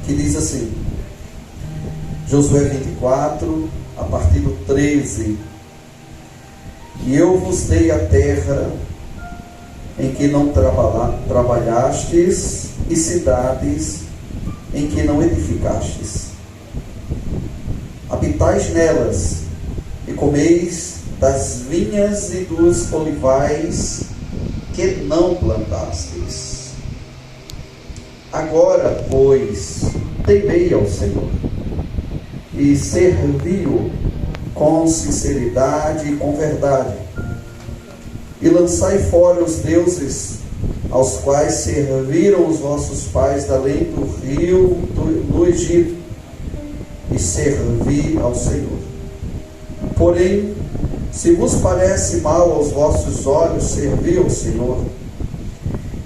que diz assim, Josué 24, a partir do 13: E eu vos dei a terra em que não trabalhastes, e cidades em que não edificastes. Habitais nelas, e comeis das vinhas e dos olivais que não plantastes. Agora, pois, temei ao Senhor, e servi-o com sinceridade e com verdade, e lançai fora os deuses aos quais serviram os vossos pais além do rio do Egito, e servi ao Senhor. Porém, se vos parece mal aos vossos olhos servir ao Senhor,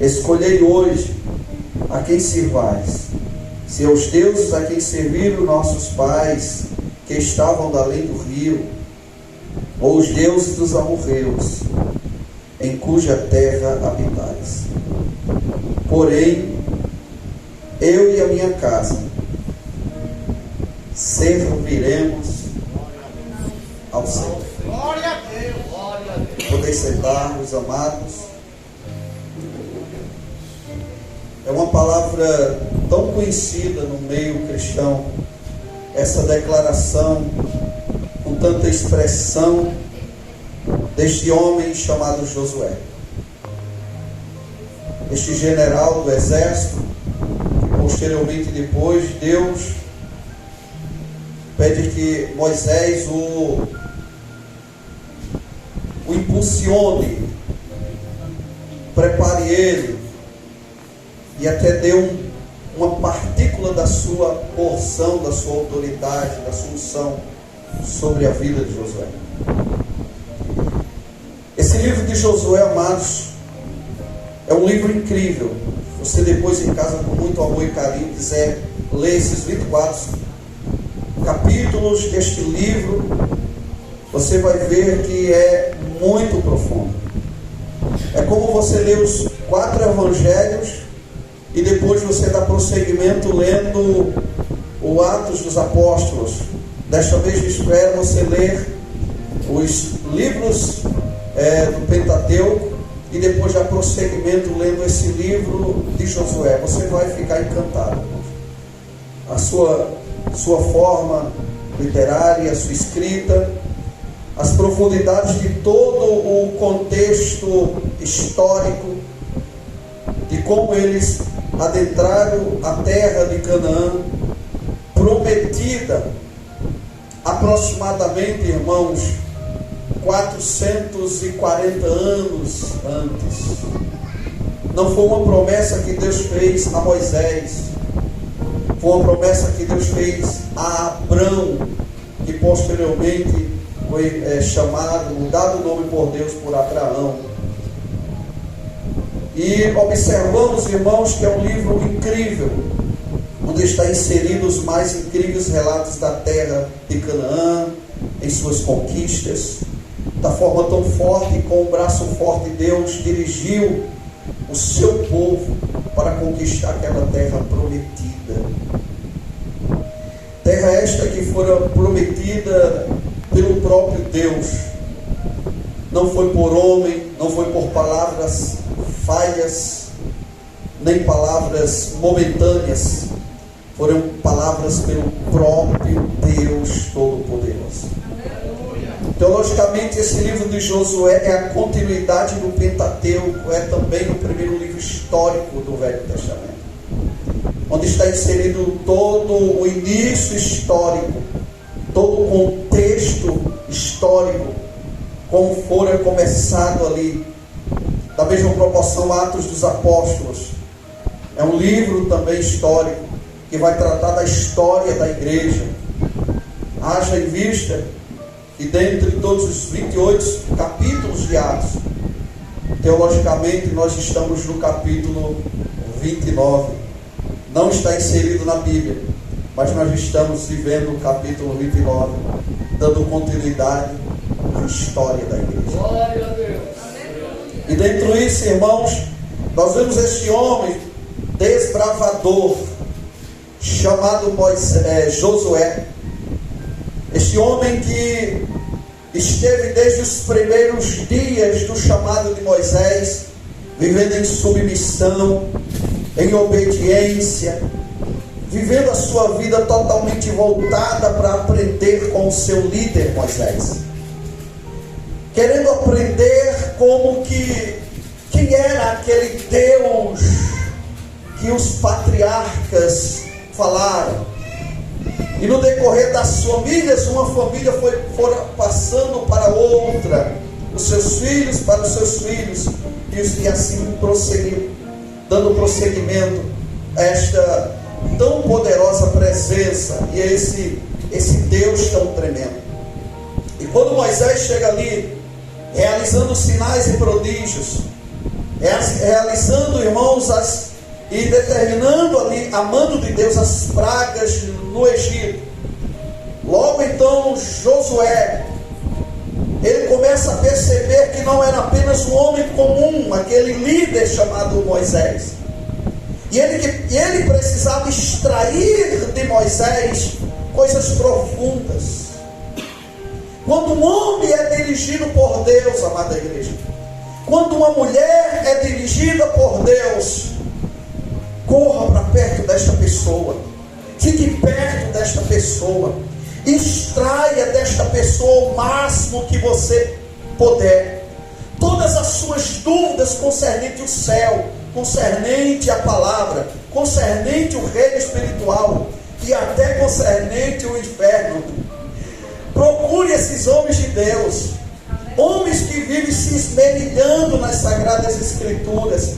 escolhei hoje a quem sirvais, se aos deuses a quem serviram nossos pais, que estavam além do rio, ou os deuses dos amorreus, em cuja terra habitais. Porém, eu e a minha casa serviremos ao Senhor. Glória a Deus, glória a Deus. Podeis sentar, meus amados. É uma palavra tão conhecida no meio cristão, essa declaração com tanta expressão deste homem chamado Josué, este general do exército, que posteriormente depois Deus pede que Moisés o impulsione, prepare ele, e até deu uma partícula da sua porção, da sua autoridade, da sua unção sobre a vida de Josué. Esse livro de Josué, amados, é um livro incrível. Você depois em casa, com muito amor e carinho, quiser ler esses 24 capítulos deste livro, você vai ver que é muito profundo. É como você lê os 4 evangelhos e depois você dá prosseguimento lendo o Atos dos Apóstolos. Desta vez eu espero você ler os livros do Pentateuco e depois já prosseguimento lendo esse livro de Josué. Você vai ficar encantado. A sua forma literária, a sua escrita, as profundidades de todo o contexto histórico, de como eles adentraram a terra de Canaã, prometida aproximadamente, irmãos, 440 anos antes. Não foi uma promessa que Deus fez a Moisés, foi uma promessa que Deus fez a Abrão, que posteriormente foi dado o nome por Deus por Abraão. E observamos, irmãos, que é um livro incrível, onde está inseridos os mais incríveis relatos da terra de Canaã, em suas conquistas, da forma tão forte, com o braço forte, Deus dirigiu o seu povo para conquistar aquela terra prometida. Terra esta que fora prometida pelo próprio Deus. Não foi por homem, não foi por palavras falhas, nem palavras momentâneas. Foram palavras pelo próprio Deus Todo-Poderoso. Teologicamente, esse livro de Josué é a continuidade do Pentateuco, é também o primeiro livro histórico do Velho Testamento, onde está inserido todo o início histórico, todo o contexto histórico, como fora começado ali. Da mesma proporção, Atos dos Apóstolos é um livro também histórico, que vai tratar da história da igreja. Haja em vista que dentre todos os 28 capítulos de Atos, teologicamente nós estamos no capítulo 29. Não está inserido na Bíblia, mas nós estamos vivendo o capítulo 29, dando continuidade à história da igreja. Glória a Deus. E dentro disso, irmãos, nós vemos este homem desbravador, chamado Josué. Este homem que esteve desde os primeiros dias do chamado de Moisés, vivendo em submissão, em obediência, vivendo a sua vida totalmente voltada para aprender com o seu líder Moisés, querendo aprender quem era aquele Deus que os patriarcas falaram. E no decorrer das famílias, uma família foi passando para outra, os seus filhos para os seus filhos, e assim prosseguiu, dando prosseguimento a esta tão poderosa presença e a esse Deus tão tremendo. E quando Moisés chega ali, realizando sinais e prodígios, realizando, irmãos, e determinando ali, a mando de Deus, as pragas no Egito, logo então Josué, ele começa a perceber que não era apenas um homem comum, aquele líder chamado Moisés, e ele precisava extrair de Moisés coisas profundas. Quando um homem é dirigido por Deus, amada igreja, quando uma mulher é dirigida por Deus, corra para perto desta pessoa, fique perto desta pessoa, extraia desta pessoa o máximo que você puder, todas as suas dúvidas concernente o céu, concernente a palavra, concernente o reino espiritual e até concernente o inferno. Procure esses homens de Deus, homens que vivem se esmerilhando nas sagradas escrituras,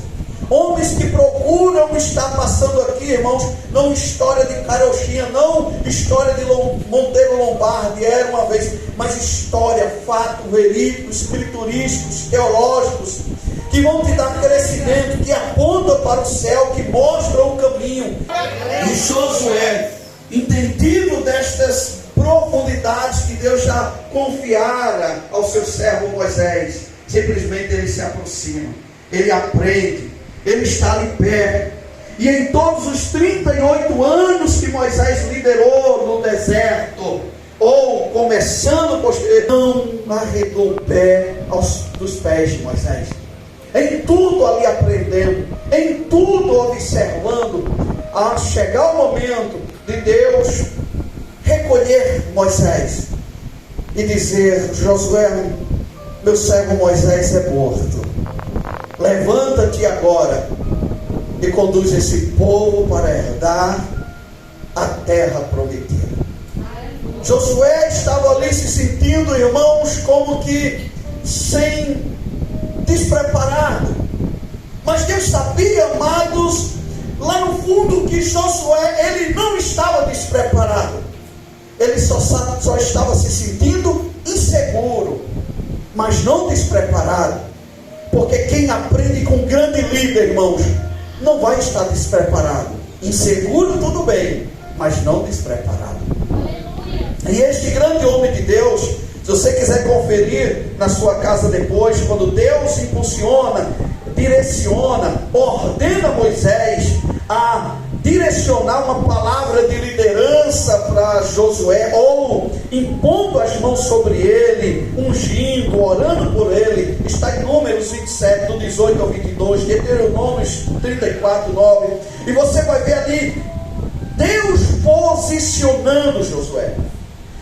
homens que procuram estar passando aqui, irmãos, não história de carochinha, não história de Monteiro Lombardi, era uma vez, mas história, fato, verídicos, escriturísticos, teológicos, que vão te dar crescimento, que apontam para o céu, que mostram o caminho. E Josué, entendido destas profundidades que Deus já confiara ao seu servo Moisés, simplesmente ele se aproxima, ele aprende, ele está ali perto. E em todos os 38 anos que Moisés liderou no deserto, ou começando posteriormente, não arredou o pé dos pés de Moisés. Em tudo ali aprendendo, em tudo observando, a chegar o momento de Deus recolher Moisés e dizer: Josué, meu servo Moisés é morto, levanta-te agora e conduz esse povo para herdar a terra prometida. Josué estava ali se sentindo, irmãos, como que despreparado, mas Deus sabia, amados, lá no fundo, que Josué, ele não estava despreparado, ele só estava se sentindo inseguro, mas não despreparado, porque quem aprende com um grande líder, irmãos, não vai estar despreparado. Inseguro, tudo bem, mas não despreparado. E este grande homem de Deus, se você quiser conferir na sua casa depois, quando Deus impulsiona, direciona, ordena Moisés a direcionar uma palavra de liderança para Josué, ou impondo as mãos sobre ele, ungindo, orando por ele, está em Números 27, do 18 ao 22, Deuteronômios 34, 9, e você vai ver ali Deus posicionando Josué.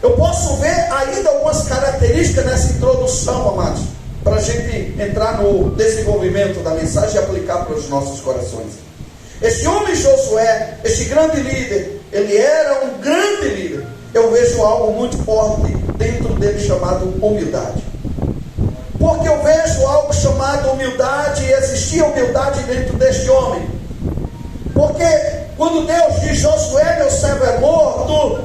Eu posso ver ainda algumas características nessa introdução, amados, para a gente entrar no desenvolvimento da mensagem e aplicar para os nossos corações. Esse homem Josué, esse grande líder, ele era um grande líder. Eu vejo algo muito forte dentro dele chamado humildade. Porque eu vejo algo chamado humildade, e existia humildade dentro deste homem. Porque quando Deus diz: Josué, meu servo é morto,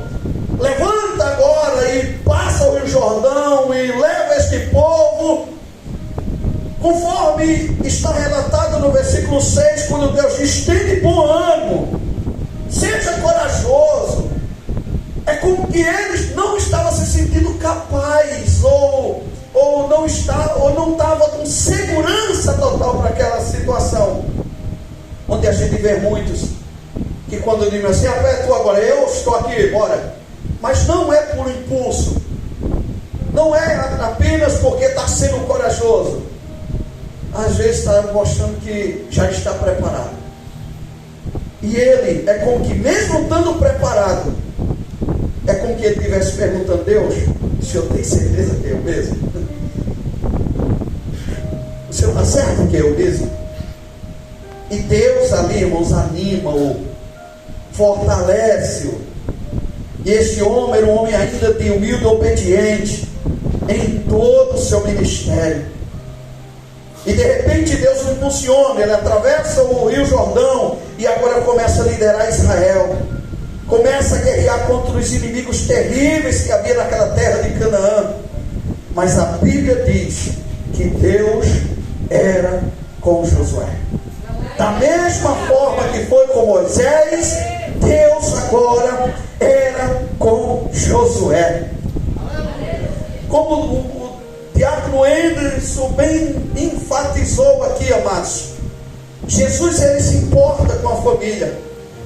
levanta agora e passa o Rio Jordão e leva este povo, conforme está relatado no versículo 6, quando Deus diz: tende bom ânimo, seja corajoso. É como que ele não estava se sentindo capaz, ou não estava com segurança total para aquela situação, onde a gente vê muitos que quando diz assim, é tu agora, eu estou aqui, bora. Mas não é por impulso. Não é apenas porque está sendo corajoso. Às vezes está mostrando que já está preparado. E ele é como que, mesmo estando preparado, é como que ele estivesse perguntando, Deus, o Senhor tem certeza que é eu mesmo? O Senhor está certo que é eu mesmo? E Deus ali, irmãos, anima-o, fortalece-o. E esse homem era um homem ainda de humilde e obediente em todo o seu ministério. E de repente Deus o impulsiona, ele atravessa o Rio Jordão e agora começa a liderar Israel. Começa a guerrear contra os inimigos terríveis que havia naquela terra de Canaã. Mas a Bíblia diz que Deus era com Josué. Da mesma forma que foi com Moisés, Deus agora era com Josué. Como o diácono Anderson bem enfatizou aqui, amados, Jesus, ele se importa com a família.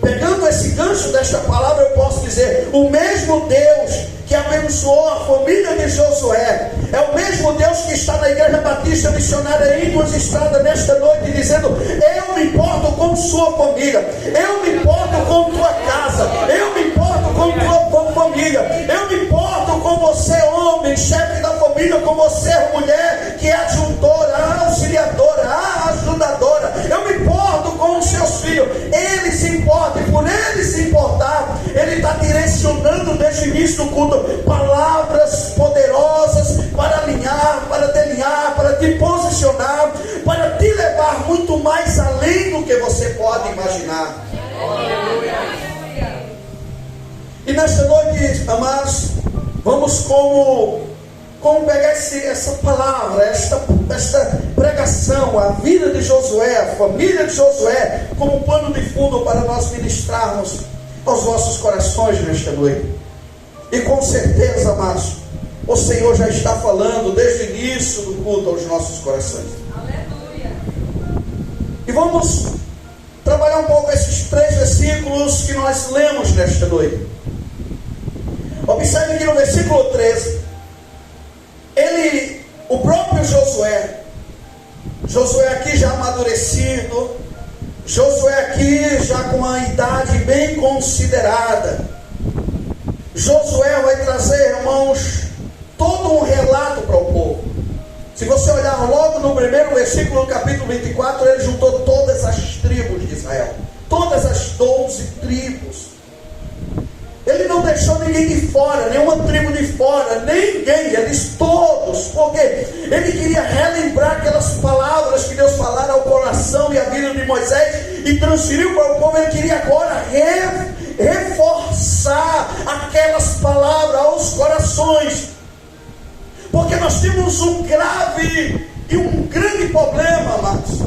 Pegando esse gancho desta palavra, eu posso dizer, o mesmo Deus que abençoou a família de Josué é o mesmo Deus que está na Igreja Batista Missionária em Duas Estradas nesta noite, dizendo, eu me importo com sua família, eu me importo com tua casa, eu me importo com tua família, eu me importo com você, homem, chefe da família, com você, mulher, que é adjuntora, auxiliadora, ajudadora, eu me importo com os seus filhos. Ele se importa, e por ele se importar, ele está direcionando desde o início do culto palavras poderosas para alinhar, para delinear, para te posicionar, para te levar muito mais além do que você pode imaginar. E nesta noite, amados, vamos como pegar essa palavra, esta pregação, a vida de Josué, a família de Josué, como pano de fundo para nós ministrarmos aos nossos corações nesta noite. E com certeza, amados, o Senhor já está falando desde o início do culto aos nossos corações. Aleluia. E vamos trabalhar um pouco esses 3 versículos que nós lemos nesta noite. Observe aqui no versículo 13. O próprio Josué aqui já amadurecido, Josué aqui já com uma idade bem considerada, Josué vai trazer, irmãos, todo um relato para o povo. Se você olhar logo no primeiro versículo do capítulo 24, ele juntou todas as tribos de Israel, todas as 12 tribos. Ele não deixou ninguém de fora, nenhuma tribo de fora, ninguém, eles todos, porque ele queria relembrar aquelas palavras que Deus falara ao coração e à vida de Moisés e transferiu para o povo. Ele queria agora reforçar aquelas palavras aos corações, porque nós temos um grave e um grande problema, amados,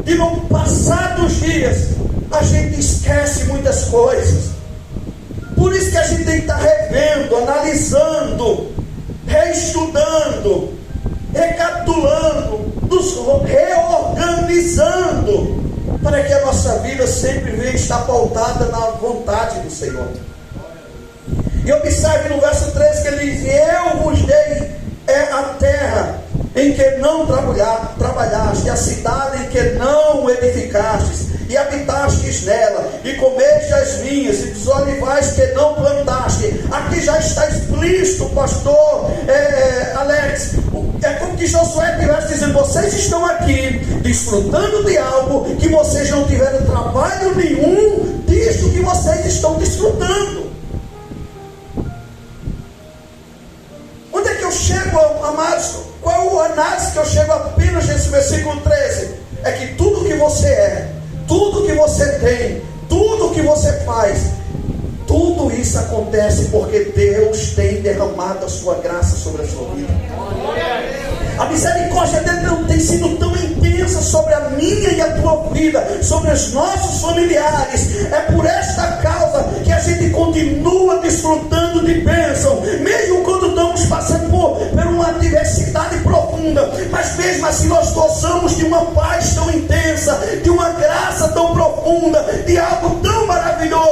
e no passar dos dias a gente esquece muitas coisas. Por isso que a gente tem que estar revendo, analisando, reestudando, recapitulando, nos reorganizando, para que a nossa vida sempre venha estar pautada na vontade do Senhor. E observe no verso 13 que ele diz, eu vos dei a terra em que não trabalhaste, a cidade em que não edificastes, e habitastes nela, e comeste as vinhas, e dos olivais que não plantaste. Aqui já está explícito, pastor Alex, é como que Josué estivesse dizendo, vocês estão aqui, desfrutando de algo, que vocês não tiveram trabalho nenhum, disso que vocês estão desfrutando. Onde é que eu chego, amados? Qual é o análise que eu chego apenas nesse versículo 13? É que tudo que você é, tudo que você tem, tudo que você faz, tudo isso acontece porque Deus tem derramado a sua graça sobre a sua vida. A misericórdia dele não tem sido tão intensa sobre a minha e a tua vida, sobre os nossos familiares. É por esta causa que a gente continua desfrutando de bênção, mesmo quando estamos passando por uma adversidade profunda, mas mesmo assim nós gozamos de uma paz tão intensa, de uma graça tão profunda, de algo tão maravilhoso,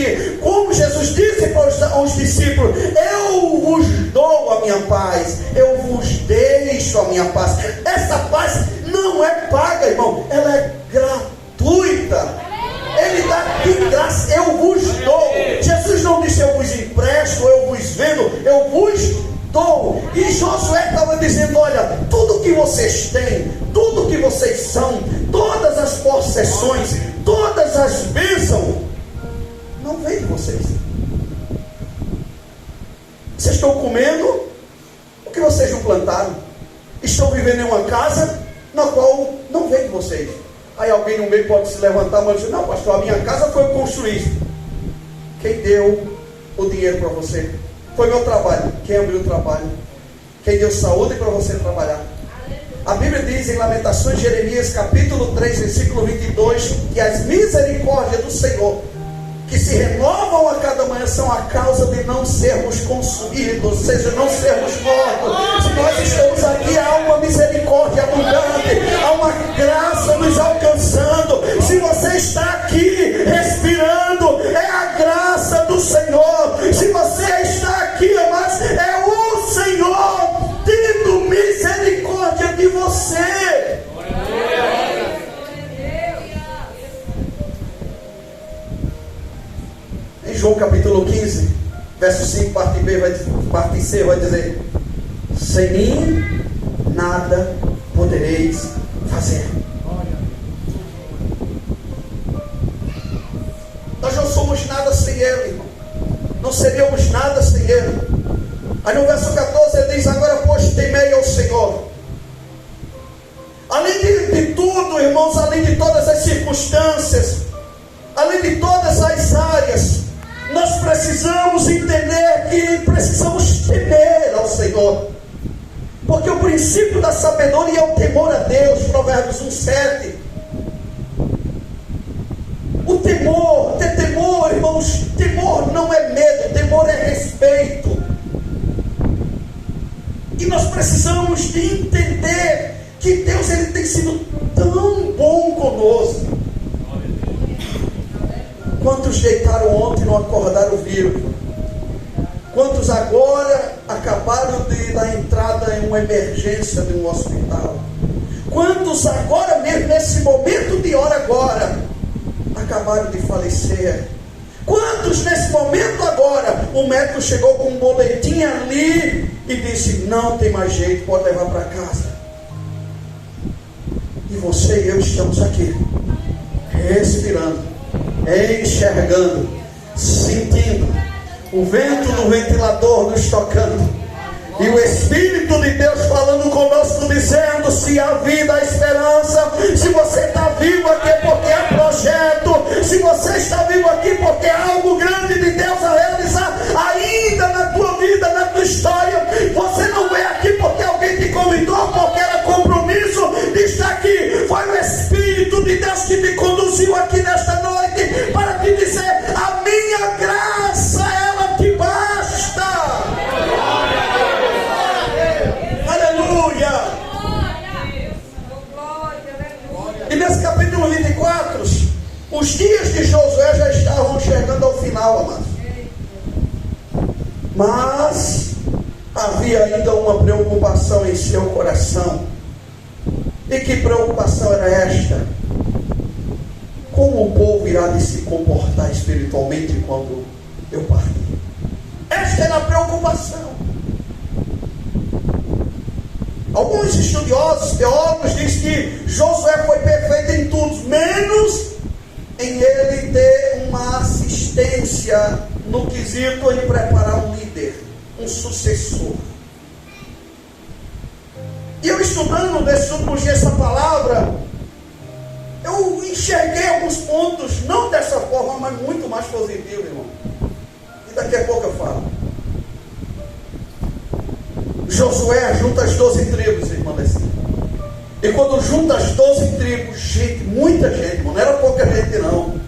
assim, como Jesus disse para os discípulos: eu vos dou a minha paz, eu vos deixo a minha paz. Essa paz não é paga, irmão, ela é gratuita. Ele dá de graça, eu vos dou. Jesus não disse eu vos empresto, eu vos vendo, eu vos dou. E Josué estava dizendo: olha, tudo que vocês têm, tudo que vocês são, todas as possessões, todas as bênçãos, não vem de vocês. Vocês estão comendo o que vocês não plantaram, estão vivendo em uma casa na qual não vem de vocês. Aí alguém no meio pode se levantar e dizer: não, pastor, a minha casa foi construída. Quem deu o dinheiro para você? Foi meu trabalho. Quem abriu o trabalho? Quem deu saúde para você trabalhar? A Bíblia diz em Lamentações de Jeremias, capítulo 3, versículo 22, que as misericórdias do Senhor, que se renovam a cada manhã, são a causa de não sermos consumidos, ou seja, não sermos mortos. Se nós estamos aqui, há uma misericórdia abundante, há uma graça nos alcançando. Se você está aqui respirando, é a graça do Senhor. Se você está aqui, mas é o Senhor tendo misericórdia de você. Em João capítulo 15, verso 5, parte C, vai dizer: sem mim nada podereis fazer. Nós não somos nada sem Ele, irmão. Não seríamos nada sem Ele. Aí no verso 14 ele diz: agora pois temei ao Senhor. Além de tudo, irmãos, além de todas as circunstâncias, além de todas as áreas, nós precisamos entender que precisamos temer ao Senhor. Porque o princípio da sabedoria é o temor a Deus. Provérbios 1:7. O temor, ter temor, irmãos, temor não é medo, temor é respeito. E nós precisamos de entender que Deus, Ele tem sido tão bom conosco. Quantos deitaram ontem e não acordaram vivo? Quantos agora acabaram de dar entrada em uma emergência de um hospital? Quantos agora mesmo, nesse momento de hora agora, acabaram de falecer? Quantos nesse momento agora, o médico chegou com um boletim ali e disse: não tem mais jeito, pode levar para casa. E você e eu estamos aqui, respirando, enxergando, sentindo o vento do ventilador nos tocando, e o Espírito de Deus falando conosco, dizendo: se há vida, há esperança. Se você está vivo aqui é porque há projeto. Se você está vivo aqui porque há algo grande de Deus a realizar ainda na tua vida, na tua história. Você não veio aqui porque alguém te convidou, porque era compromisso de estar aqui. Foi o Espírito de Deus que te conduziu aqui nesta noite para te dizer: a minha graça, ela te basta. Aleluia. E nesse capítulo 24, os dias de Josué já estavam chegando ao final, amados. Mas havia ainda uma preocupação em seu coração. E que preocupação era esta? Como o povo irá de se comportar espiritualmente quando eu partir? Esta era a preocupação. Alguns estudiosos, teólogos, dizem que Josué foi perfeito em tudo, menos em ele ter uma assistência no quesito de preparar um líder, um sucessor. E eu estudando nesses últimos dias essa palavra, eu enxerguei alguns pontos, não dessa forma, mas muito mais positivo, irmão. E daqui a pouco eu falo. Josué junta as 12 tribos, irmão. E quando junta as 12 tribos, gente, muita gente, irmão, não era pouca gente não.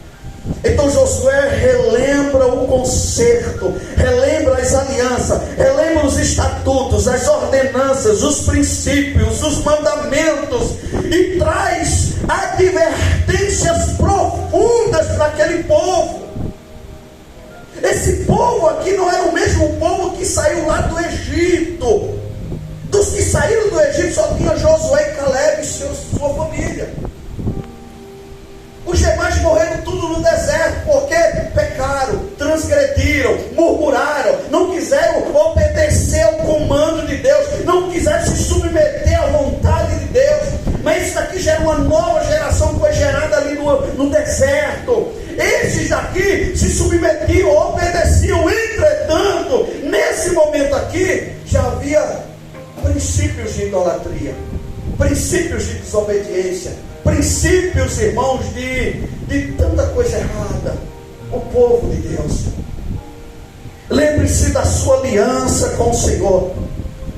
Então Josué relembra o concerto, relembra as alianças, relembra os estatutos, as ordenanças, os princípios, os mandamentos, e traz advertências profundas para aquele povo. esse povo aqui não era o mesmo povo que saiu lá do Egito. Dos que saíram do Egito só tinha Josué e Caleb e sua família. Os demais morreram tudo no deserto, porque pecaram, transgrediram, murmuraram, não quiseram obedecer ao comando de Deus, não quiseram se submeter à vontade de Deus. Mas isso daqui já era uma nova geração que foi gerada ali no deserto. Esses daqui se submetiam, obedeciam. Entretanto, nesse momento aqui, já havia princípios de idolatria, princípios de desobediência, princípios, irmãos, de tanta coisa errada. O povo de Deus, lembre-se da sua aliança com o Senhor,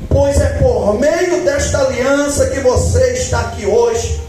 pois é por meio desta aliança que você está aqui hoje.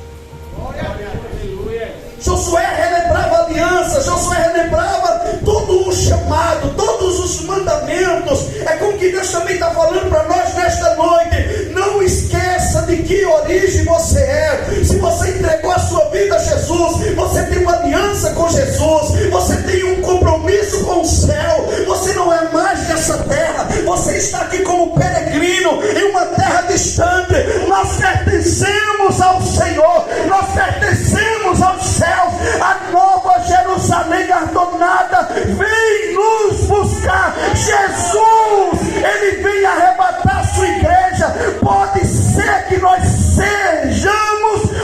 Josué relembrava a aliança, Josué relembrava todo o chamado, todos os mandamentos. É como que Deus também está falando para nós nesta noite. Não esqueça de que origem você é. Se você entregou a sua vida a Jesus, você tem uma aliança com Jesus, você tem um compromisso com o céu. Você não é mais dessa terra, você está aqui como peregrino em uma terra distante. Nós pertencemos ao Senhor, nós pertencemos aos céus. A nova Jerusalém adornada vem nos buscar. Jesus, Ele vem arrebatar a sua igreja. Pode ser que nós sejamos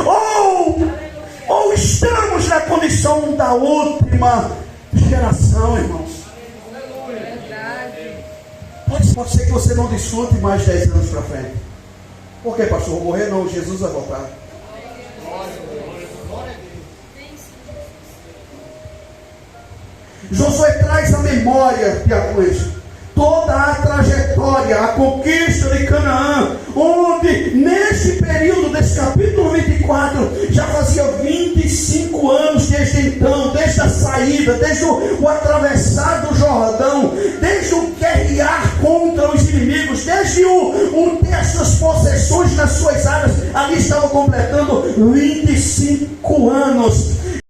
ou estamos na condição da última geração, irmãos. Pode ser que você não desfrute mais 10 anos para frente. Por que, pastor? Vou morrer? Não, Jesus vai voltar. Josué traz à memória, Tiago, toda a trajetória, a conquista de Canaã, onde nesse período desse capítulo 24, já fazia 25 anos desde então, desde a saída, desde o atravessar do Jordão, desde o guerrear contra os inimigos, desde o ter as suas possessões nas suas áreas. Ali estava completando 25 anos.